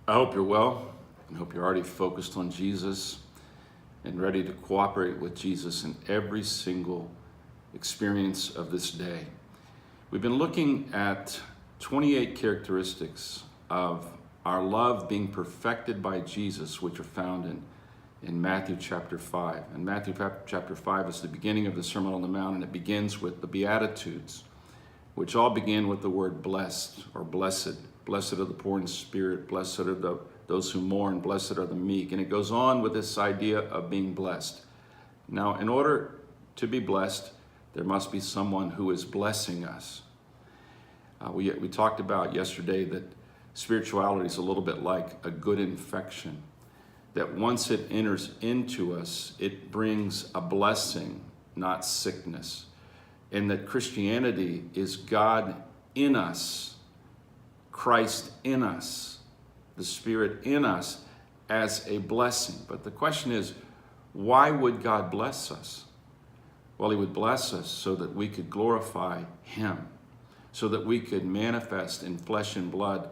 I hope you're well. I hope you're already focused on Jesus and ready to cooperate with Jesus in every single experience of this day. We've been looking at 28 characteristics of our love being perfected by Jesus, which are found in Matthew chapter 5. And Matthew chapter 5 is the beginning of the Sermon on the Mount, and it begins with the Beatitudes, which all begin with the word blessed or blessed. Blessed are the poor in spirit, blessed are those who mourn, blessed are the meek. And it goes on with this idea of being blessed. Now, in order to be blessed, there must be someone who is blessing us. We talked about yesterday that spirituality is a little bit like a good infection, that once it enters into us, it brings a blessing, not sickness. And that Christianity is God in us, Christ in us, the Spirit in us as a blessing. But the question is, why would God bless us? Well, He would bless us so that we could glorify Him, so that we could manifest in flesh and blood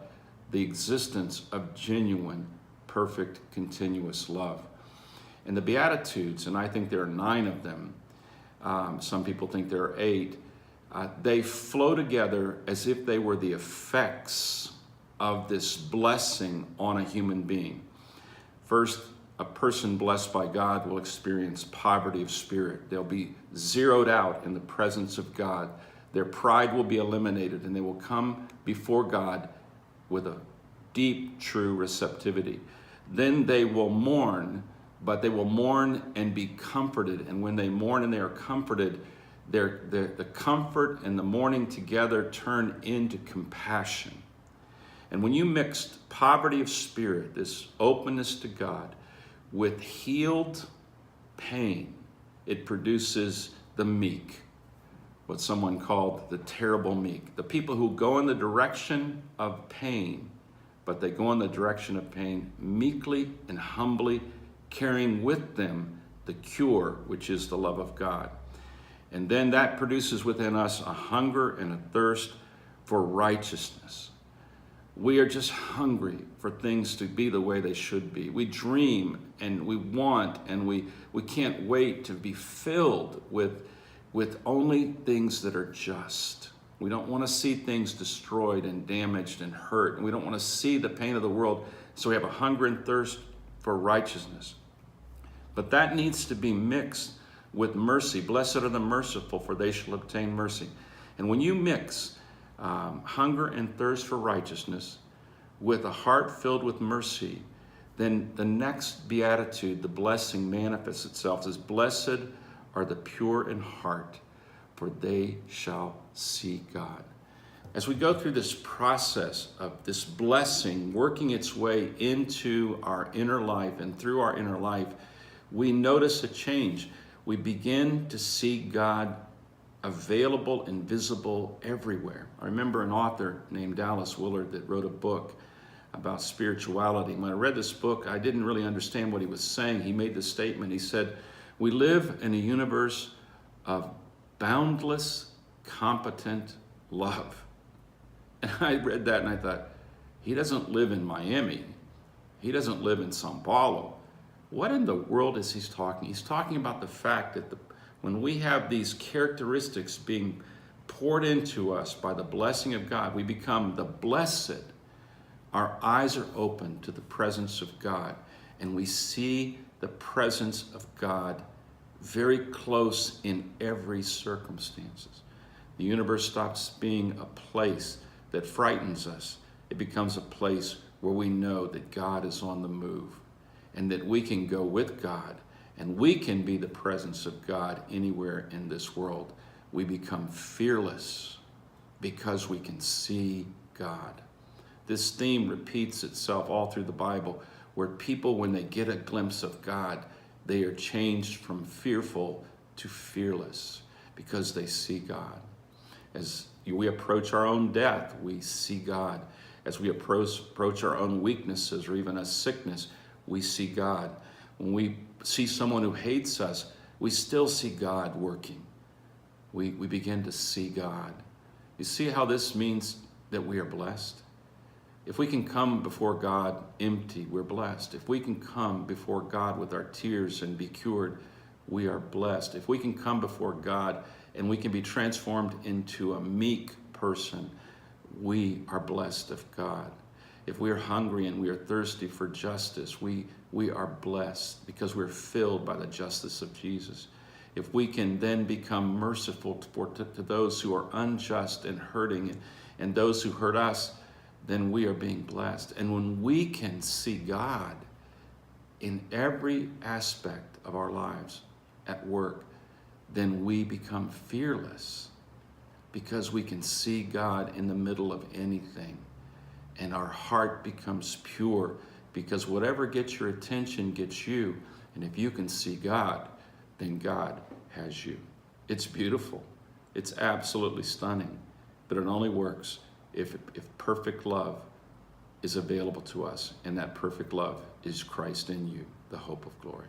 the existence of genuine, perfect, continuous love. And the Beatitudes, and I think there are 9 of them, some people think there are 8, they flow together as if they were the effects of this blessing on a human being. First, a person blessed by God will experience poverty of spirit. They'll be zeroed out in the presence of God. Their pride will be eliminated, and they will come before God with a deep, true receptivity. Then they will mourn, but they will mourn and be comforted. And when they mourn and they are comforted, the comfort and the mourning together turn into compassion. And when you mix poverty of spirit, this openness to God, with healed pain, it produces the meek, what someone called the terrible meek. The people who go in the direction of pain, but they go in the direction of pain meekly and humbly, carrying with them the cure, which is the love of God. And then that produces within us a hunger and a thirst for righteousness. We are just hungry for things to be the way they should be. We dream and we want and we can't wait to be filled with only things that are just. We don't want to see things destroyed and damaged and hurt. And we don't want to see the pain of the world. So we have a hunger and thirst for righteousness. But that needs to be mixed with mercy. Blessed are the merciful, for they shall obtain mercy. And when you mix hunger and thirst for righteousness with a heart filled with mercy, then the next beatitude, the blessing, manifests itself as blessed are the pure in heart, for they shall see God. As we go through this process of this blessing working its way into our inner life and through our inner life, we notice a change. We begin to see God available and visible everywhere. I remember an author named Dallas Willard that wrote a book about spirituality. When I read this book, I didn't really understand what he was saying. He made this statement. He said, "We live in a universe of boundless, competent love." And I read that and I thought, he doesn't live in Miami. He doesn't live in Sao Paulo. What in the world is he talking? He's talking about the fact that when we have these characteristics being poured into us by the blessing of God, we become the blessed. Our eyes are open to the presence of God, and we see the presence of God very close in every circumstances. The universe stops being a place that frightens us. It becomes a place where we know that God is on the move and that we can go with God and we can be the presence of God anywhere in this world. We become fearless because we can see God. This theme repeats itself all through the Bible, where people, when they get a glimpse of God, they are changed from fearful to fearless because they see God. As we approach our own death, we see God. As we approach our own weaknesses or even a sickness, we see God. When we see someone who hates us, we still see God working. We begin to see God. You see how this means that we are blessed? If we can come before God empty, we're blessed. If we can come before God with our tears and be cured, we are blessed. If we can come before God and we can be transformed into a meek person, we are blessed of God. If we are hungry and we are thirsty for justice, we are blessed because we're filled by the justice of Jesus. If we can then become merciful to those who are unjust and hurting and those who hurt us, then we are being blessed. And when we can see God in every aspect of our lives at work, then we become fearless because we can see God in the middle of anything. And our heart becomes pure because whatever gets your attention gets you. And if you can see God, then God has you. It's beautiful. It's absolutely stunning. But it only works if perfect love is available to us. And that perfect love is Christ in you, the hope of glory.